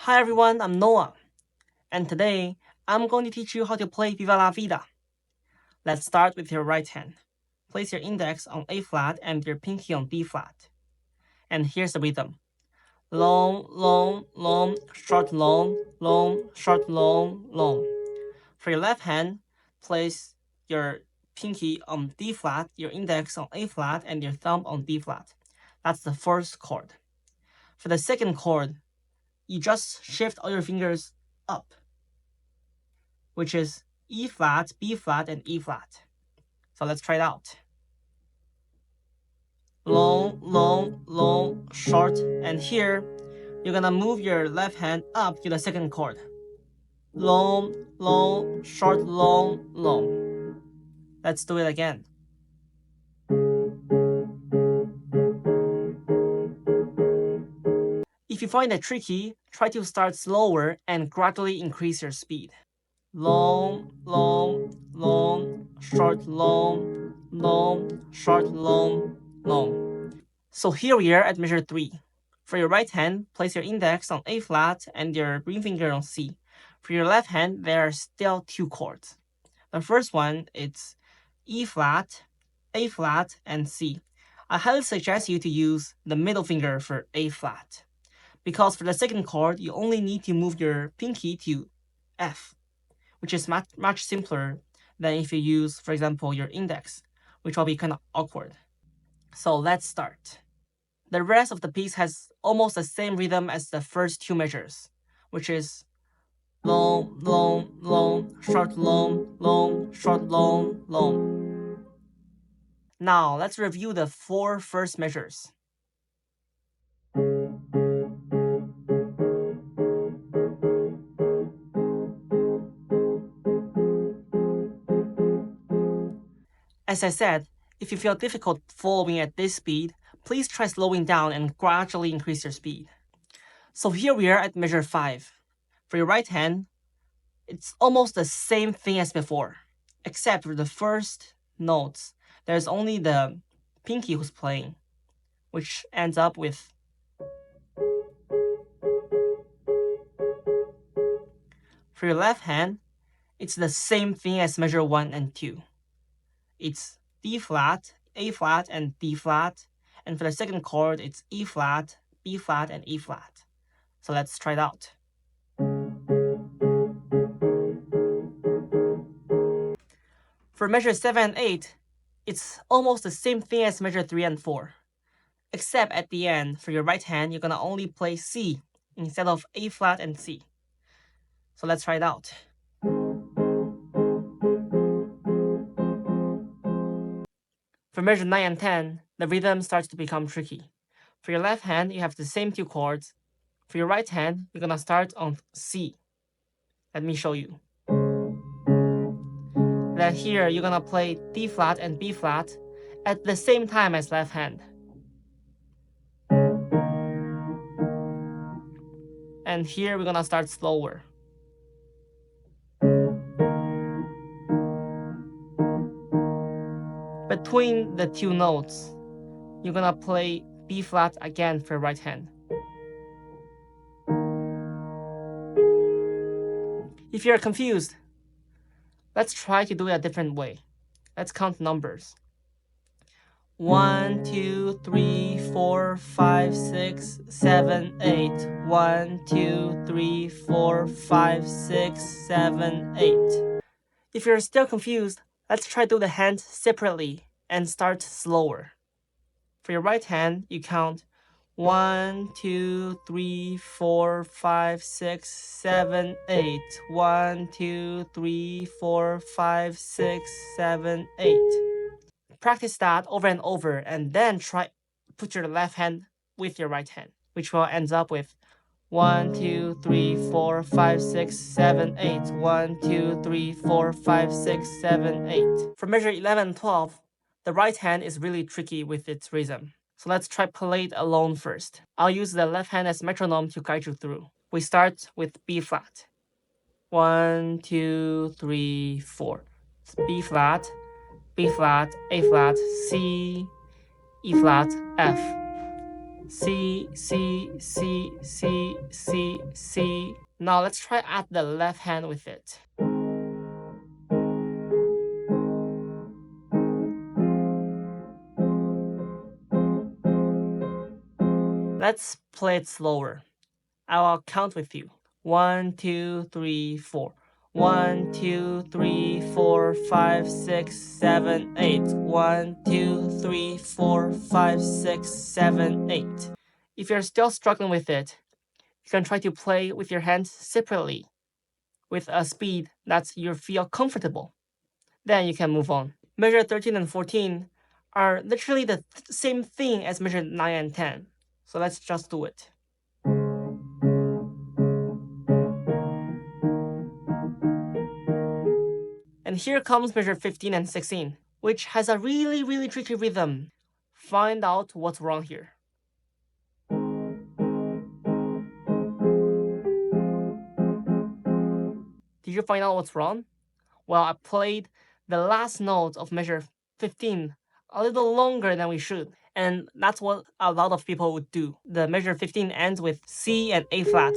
Hi everyone, I'm Noah, and today I'm going to teach you how to play Viva La Vida. Let's start with your right hand. Place your index on A flat and your pinky on D flat. And here's the rhythm. Long, long, long, short, long, long, short, long, long. For your left hand, place your pinky on D flat, your index on A flat, and your thumb on D flat. That's the first chord. For the second chord, you just shift all your fingers up, which is E flat, B flat, and E flat. So let's try it out. Long, long, long, short, and here you're gonna move your left hand up to the second chord. Long, long, short, long, long. Let's do it again. If you find it tricky, try to start slower and gradually increase your speed. Long, long, long, short, long, long, short, long, long. So here we are at measure 3. For your right hand, place your index on A flat and your ring finger on C. For your left hand, there are still 2 chords. The first one is E flat, A flat, and C. I highly suggest you to use the middle finger for A flat, because for the second chord, you only need to move your pinky to F, which is much simpler than if you use, for example, your index, which will be kind of awkward. So let's start. The rest of the piece has almost the same rhythm as the first 2 measures, which is long, long, long, short, long, long, short, long, long. Now let's review the 4 first measures. As I said, if you feel difficult following at this speed, please try slowing down and gradually increase your speed. So here we are at measure 5. For your right hand, it's almost the same thing as before, except for the first notes, there's only the pinky who's playing, which ends up with. For your left hand, it's the same thing as measure 1 and 2. It's D flat, A flat, and D flat. And for the second chord, it's E flat, B flat, and E flat. So let's try it out. For measure 7 and 8, it's almost the same thing as measure 3 and 4. Except at the end, for your right hand, you're gonna only play C instead of A flat and C. So let's try it out. For measure 9 and 10, the rhythm starts to become tricky. For your left hand, you have the same 2 chords. For your right hand, you're gonna start on C. Let me show you. Then here, you're gonna play D flat and B flat at the same time as left hand. And here, we're gonna start slower. Between the 2 notes, you're gonna play B flat again for right hand. If you're confused, let's try to do it a different way. Let's count numbers. 1, 2, 3, 4, 5, 6, 7, 8. 1, 2, 3, 4, 5, 6, 7, 8. If you're still confused, let's try to do the hands separately and start slower. For your right hand, you count 1, 2, 3, 4, 5, 6, 7, 8. 1, 2, 3, 4, 5, 6, 7, 8. Practice that over and over, and then put your left hand with your right hand, which will end up with 1, 2, 3, 4, 5, 6, 7, 8. 1, 2, 3, 4, 5, 6, 7, 8. For measure 11 and 12, the right hand is really tricky with its rhythm. So let's try play it alone first. I'll use the left hand as metronome to guide you through. We start with B flat. 1, 2, 3, 4. It's B flat, B flat, A flat, C, E flat, F. C, C, C, C, C, C. Now let's try add the left hand with it. Let's play it slower. I'll count with you. 1, 2, 3, 4. 1, 2, 3, 4, 5, 6, 7, 8. 1, 2, 3, 4, 5, 6, 7, 8. If you're still struggling with it, you can try to play with your hands separately with a speed that you feel comfortable. Then you can move on. Measure 13 and 14 are literally the same thing as measure 9 and 10. So let's just do it. And here comes measure 15 and 16, which has a really tricky rhythm. Find out what's wrong here. Did you find out what's wrong? Well, I played the last note of measure 15 a little longer than we should. And that's what a lot of people would do. The measure 15 ends with C and A flat,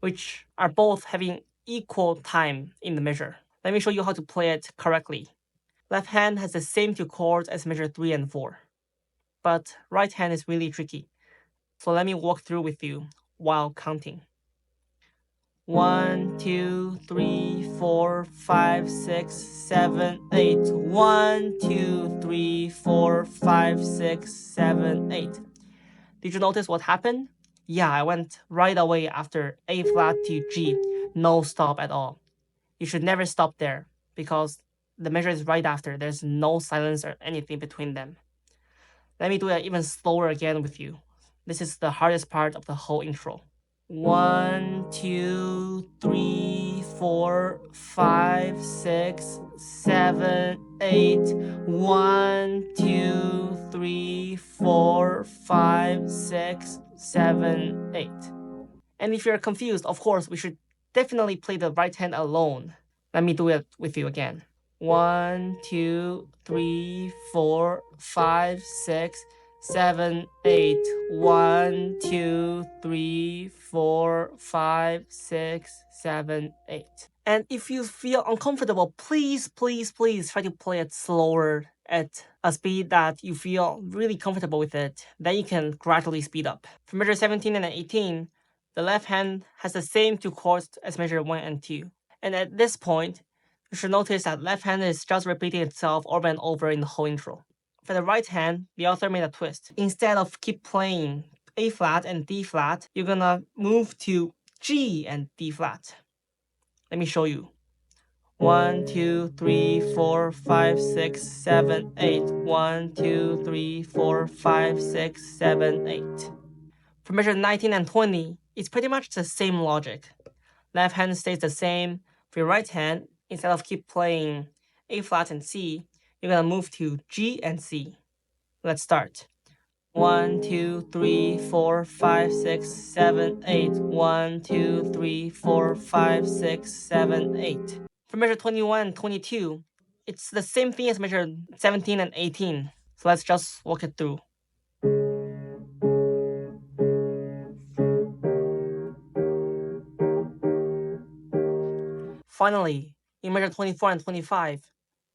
which are both having equal time in the measure. Let me show you how to play it correctly. Left hand has the same two chords as measure 3 and 4. But right hand is really tricky. So let me walk through with you while counting. 1, 2, 3, 4, 5, 6, 7, 8. 1, 2, 3, 4, 5, 6, 7, 8. Did you notice what happened? Yeah, I went right away after A flat to G. No stop at all. You should never stop there because the measure is right after. There's no silence or anything between them. Let me do it even slower again with you. This is the hardest part of the whole intro. 1, 2, 3, 4, 5, 6, 7, 8. 1, 2, 3, 4, 5, 6, 7, 8. And if you're confused, of course, we should definitely play the right hand alone. Let me do it with you again. 1, 2, 3, 4, 5, 6, 7, 8. 1, 2, 3, 4, 5, 6, 7, 8. And if you feel uncomfortable, please try to play it slower at a speed that you feel really comfortable with it. Then you can gradually speed up. For measure 17 and 18, the left hand has the same two chords as measure 1 and 2. And at this point, you should notice that left hand is just repeating itself over and over in the whole intro. For the right hand, the author made a twist. Instead of keep playing A flat and D flat, you're gonna move to G and D flat. Let me show you. 1, 2, 3, 4, 5, 6, 7, 8. 1, 2, 3, 4, 5, 6, 7, 8. For measure 19 and 20, it's pretty much the same logic. Left hand stays the same. For your right hand, instead of keep playing A flat and C, you're gonna move to G and C. Let's start. 1, 2, 3, 4, 5, 6, 7, 8. 1, 2, 3, 4, 5, 6, 7, 8. For measure 21 and 22, it's the same thing as measure 17 and 18. So let's just walk it through. Finally, in measure 24 and 25,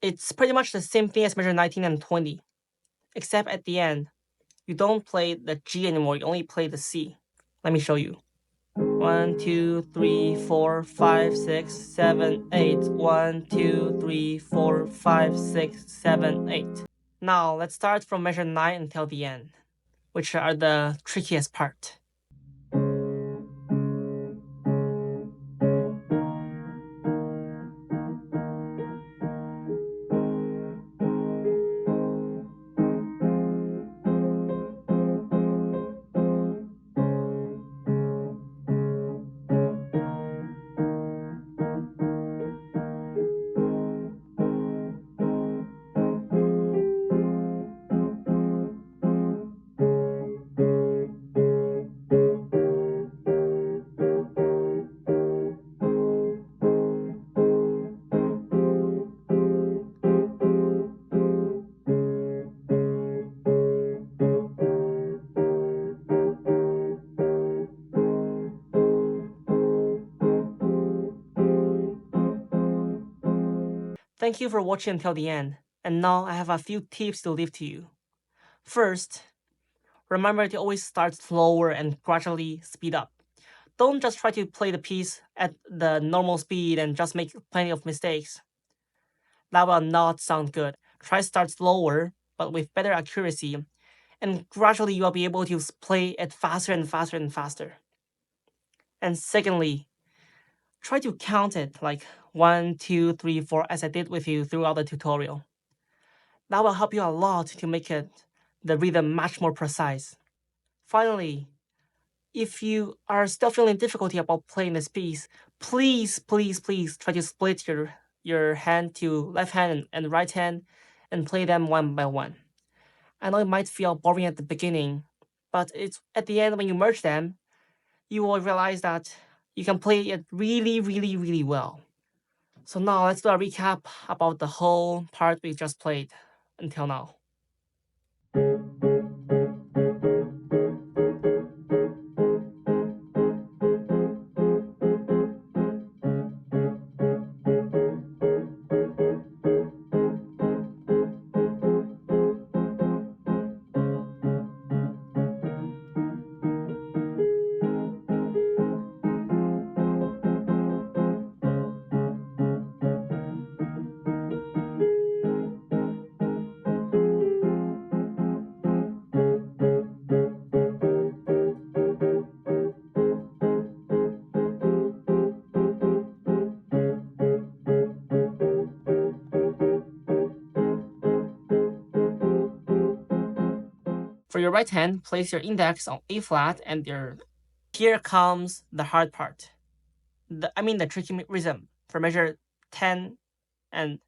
it's pretty much the same thing as measure 19 and 20, except at the end, you don't play the G anymore, you only play the C. Let me show you. 1, 2, 3, 4, 5, 6, 7, 8. 1, 2, 3, 4, 5, 6, 7, 8. Now let's start from measure 9 until the end, which are the trickiest part. Thank you for watching until the end, and now I have a few tips to leave to you. First, remember to always start slower and gradually speed up. Don't just try to play the piece at the normal speed and just make plenty of mistakes. That will not sound good. Try start slower, but with better accuracy, and gradually you will be able to play it faster and faster and faster. And secondly, try to count it like 1, 2, 3, 4 as I did with you throughout the tutorial. That will help you a lot to make the rhythm much more precise. Finally, if you are still feeling difficulty about playing this piece, please try to split your hand to left hand and right hand and play them one by one. I know it might feel boring at the beginning, but it's at the end when you merge them, you will realize that you can play it really well. So now let's do a recap about the whole part we just played until now. For your right hand, place your index on A flat and here comes the hard part. The tricky rhythm for measure 10 and